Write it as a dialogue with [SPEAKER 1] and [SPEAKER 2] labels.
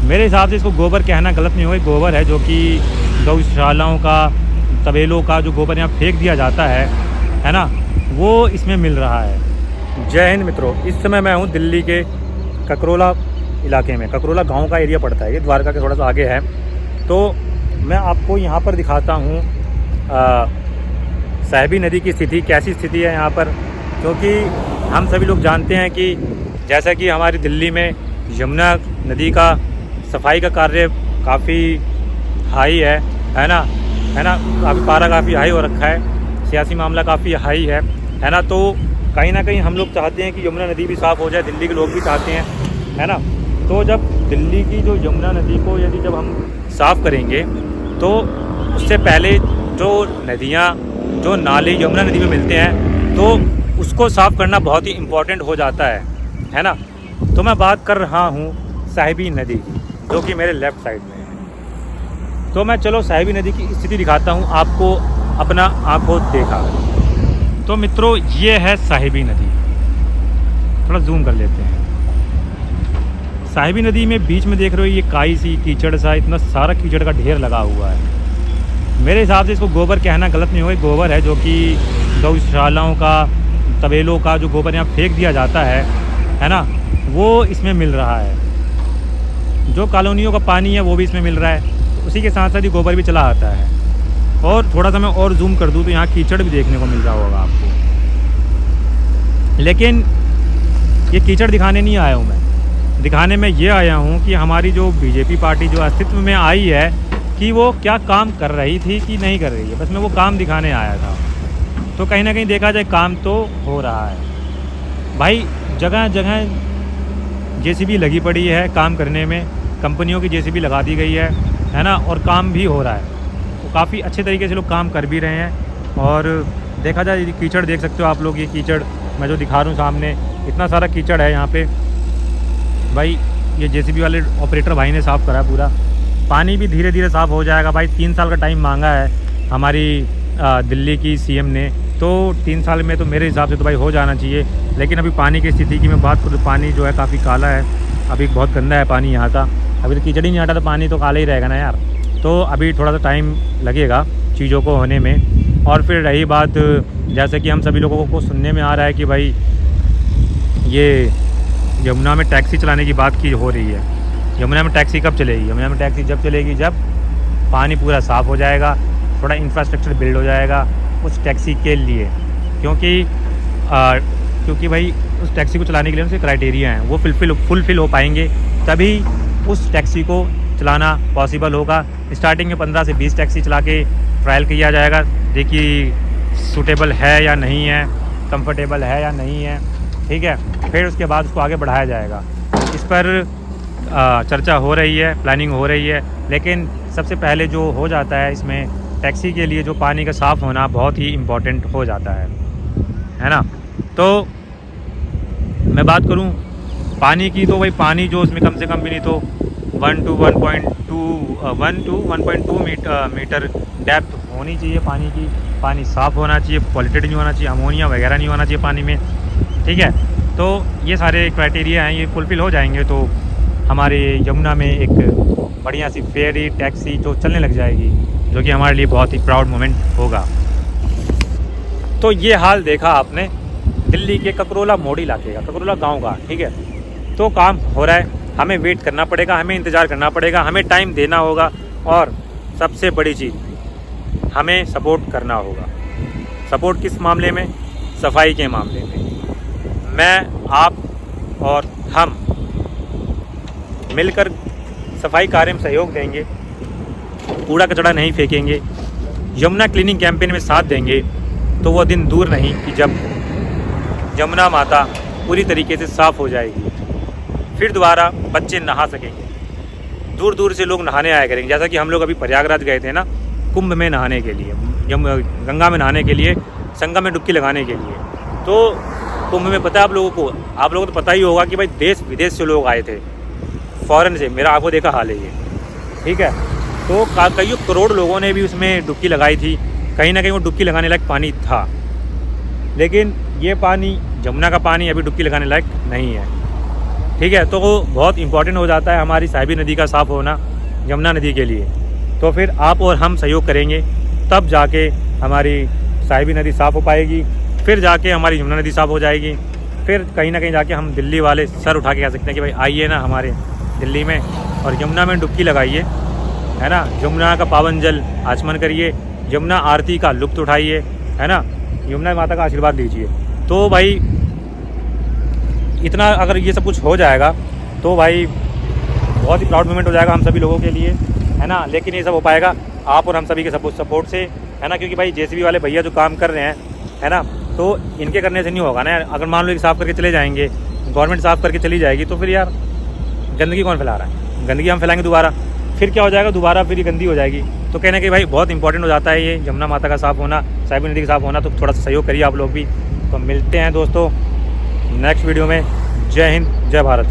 [SPEAKER 1] मेरे हिसाब से इसको गोबर कहना गलत नहीं होगा, गोबर है जो कि गौशालाओं का, तबेलों का जो गोबर यहाँ फेंक दिया जाता है ना, वो इसमें मिल रहा है। जय हिंद मित्रों, इस समय मैं हूँ दिल्ली के ककरोला इलाके में। ककरोला गांव का एरिया पड़ता है, ये द्वारका के थोड़ा सा आगे है। तो मैं आपको यहाँ पर दिखाता हूँ साहिबी नदी की स्थिति, कैसी स्थिति है यहाँ पर। क्योंकि हम सभी लोग जानते हैं कि जैसा कि हमारी दिल्ली में यमुना नदी का सफाई का कार्य काफ़ी हाई है ना, काफ़ी पारा काफ़ी हाई हो रखा है, सियासी मामला काफ़ी हाई है ना। तो कहीं ना कहीं हम लोग चाहते हैं कि यमुना नदी भी साफ़ हो जाए, दिल्ली के लोग भी चाहते हैं, है ना। तो जब दिल्ली की जो यमुना नदी को यदि जब हम साफ़ करेंगे तो उससे पहले जो नदियाँ, जो नाले यमुना नदी में मिलते हैं, तो उसको साफ़ करना बहुत ही इम्पोर्टेंट हो जाता है ना। तो मैं बात कर रहा हूँ साहिबी नदी की, जो कि मेरे लेफ़्ट साइड में है। तो मैं चलो साहिबी नदी की स्थिति दिखाता हूँ आपको, अपना आँखों देखा। तो मित्रों, ये है साहिबी नदी, थोड़ा जूम कर लेते हैं। साहिबी नदी में बीच में देख रहे हो ये काई सी, कीचड़ सा, इतना सारा कीचड़ का ढेर लगा हुआ है। मेरे हिसाब से इसको गोबर कहना गलत नहीं होगा, गोबर है जो कि गौशालाओं का, तबेलों का जो गोबर यहाँ फेंक दिया जाता है ना, वो इसमें मिल रहा है। जो कॉलोनियों का पानी है वो भी इसमें मिल रहा है, तो उसी के साथ साथ ही गोबर भी चला आता है। और थोड़ा सा मैं और जूम कर दूँ तो यहाँ कीचड़ भी देखने को मिल रहा होगा आपको। लेकिन ये कीचड़ दिखाने नहीं आया हूँ मैं, दिखाने में ये आया हूँ कि हमारी जो बीजेपी पार्टी जो अस्तित्व में आई है, कि वो क्या काम कर रही थी कि नहीं कर रही है, बस मैं वो काम दिखाने आया था। तो कहीं ना कहीं देखा जाए काम तो हो रहा है भाई, जगह जगह जेसीबी लगी पड़ी है काम करने में, कंपनियों की जेसीबी लगा दी गई है ना, और काम भी हो रहा है। तो काफ़ी अच्छे तरीके से लोग काम कर भी रहे हैं। और देखा जाए कीचड़ देख सकते हो आप लोग, ये कीचड़ मैं जो दिखा रहा हूँ सामने, इतना सारा कीचड़ है यहाँ पे भाई। ये जेसीबी वाले ऑपरेटर भाई ने साफ़ करा पूरा, पानी भी धीरे धीरे साफ़ हो जाएगा भाई। 3 साल का टाइम मांगा है हमारी दिल्ली की सीएम ने, तो 3 साल में तो मेरे हिसाब से तो भाई हो जाना चाहिए। लेकिन अभी पानी की स्थिति की मैं बात करूँ तो पानी जो है काफ़ी काला है, अभी बहुत गंदा है पानी यहाँ का। अभी तो कीचड़ ही नहीं हटा तो पानी तो काला ही रहेगा ना यार। तो अभी थोड़ा सा टाइम लगेगा चीज़ों को होने में। और फिर रही बात, जैसे कि हम सभी लोगों को सुनने में आ रहा है कि भाई ये यमुना में टैक्सी चलाने की बात की हो रही है। यमुना में टैक्सी कब चलेगी? यमुना में टैक्सी जब चलेगी जब पानी पूरा साफ़ हो जाएगा, थोड़ा इंफ्रास्ट्रक्चर बिल्ड हो जाएगा उस टैक्सी के लिए। क्योंकि भाई उस टैक्सी को चलाने के लिए उनसे क्राइटेरिया हैं, वो फुलफ़िल हो पाएंगे तभी उस टैक्सी को चलाना पॉसिबल होगा। स्टार्टिंग में 15 से 20 टैक्सी चला के ट्रायल किया जाएगा, देखिए सूटेबल है या नहीं है, कंफर्टेबल है या नहीं है, ठीक है। फिर उसके बाद उसको आगे बढ़ाया जाएगा। इस पर चर्चा हो रही है, प्लानिंग हो रही है। लेकिन सबसे पहले जो हो जाता है इसमें, टैक्सी के लिए जो पानी का साफ़ होना बहुत ही इम्पोर्टेंट हो जाता है ना। तो मैं बात करूं पानी की, तो भाई पानी जो उसमें कम से कम भी नहीं तो 1 to 1.2 मीटर डेप्थ होनी चाहिए पानी की। पानी साफ़ होना चाहिए, पॉल्यूटेड नहीं होना चाहिए, अमोनिया वगैरह नहीं होना चाहिए पानी में, ठीक है। तो ये सारे क्राइटेरिया हैं, ये फुलफ़िल हो जाएंगे तो हमारे यमुना में एक बढ़िया सी फेरी टैक्सी जो चलने लग जाएगी, जो कि हमारे लिए बहुत ही प्राउड मोमेंट होगा। तो ये हाल देखा आपने दिल्ली के ककरोला मोड़ इलाके का, ककरोला गांव का, ठीक है। तो काम हो रहा है, हमें वेट करना पड़ेगा, हमें इंतज़ार करना पड़ेगा, हमें टाइम देना होगा। और सबसे बड़ी चीज़, हमें सपोर्ट करना होगा। सपोर्ट किस मामले में? सफाई के मामले में। मैं, आप और हम मिलकर सफाई कार्य में सहयोग देंगे, कूड़ा कचरा नहीं फेंकेंगे, यमुना क्लीनिंग कैंपेन में साथ देंगे, तो वो दिन दूर नहीं कि जब यमुना माता पूरी तरीके से साफ़ हो जाएगी, फिर दोबारा बच्चे नहा सकेंगे। दूर दूर से लोग नहाने आया करेंगे। जैसा कि हम लोग अभी प्रयागराज गए थे ना, कुंभ में नहाने के लिए, गंगा में नहाने के लिए, संगम में डुबकी लगाने के लिए। तो कुंभ में पता है आप लोगों को तो पता ही होगा कि भाई देश विदेश से लोग आए थे, फ़ॉरेन से। मेरा आंखों देखा हाल है ये, ठीक है। तो कई करोड़ लोगों ने भी उसमें डुबकी लगाई थी। कहीं ना कहीं वो डुबकी लगाने लायक पानी था, लेकिन ये पानी, यमुना का पानी, अभी डुबकी लगाने लायक नहीं है। ठीक है। तो वो बहुत इंपॉर्टेंट हो जाता है हमारी साहिबी नदी का साफ़ होना यमुना नदी के लिए। तो फिर आप और हम सहयोग करेंगे तब जाके हमारी साहिबी नदी साफ़ हो पाएगी, फिर जाके हमारी यमुना नदी साफ़ हो जाएगी। फिर कहीं ना कहीं जाके हम दिल्ली वाले सर उठा के कह सकते हैं कि भाई आइए ना हमारे दिल्ली में और यमुना में डुबकी लगाइए, है ना। यमुना का पावन जल आचमन करिए, यमुना आरती का लुत्फ़ उठाइए, है ना। यमुना माता का आशीर्वाद लीजिए। तो भाई इतना अगर ये सब कुछ हो जाएगा तो भाई बहुत ही प्राउड मोमेंट हो जाएगा हम सभी लोगों के लिए, है ना। लेकिन ये सब हो पाएगा आप और हम सभी के सपोर्ट से, है ना। क्योंकि भाई जेसीबी वाले भैया जो काम कर रहे हैं, है ना, तो इनके करने से नहीं होगा ना। अगर मान लो कि साफ़ करके चले जाएंगे, गवर्नमेंट साफ़ करके चली जाएगी, तो फिर यार गंदगी कौन फैला रहा है? गंदगी हम फैलाएंगे दोबारा, फिर क्या हो जाएगा, दोबारा फिर ये गंदी हो जाएगी। तो कहने कि भाई बहुत इंपॉर्टेंट हो जाता है ये यमुना माता का साफ़ होना, साहिबी नदी का साफ़ होना। तो थोड़ा सा सहयोग करिए आप लोग भी। तो मिलते हैं दोस्तों नेक्स्ट वीडियो में। जय हिंद, जय भारत।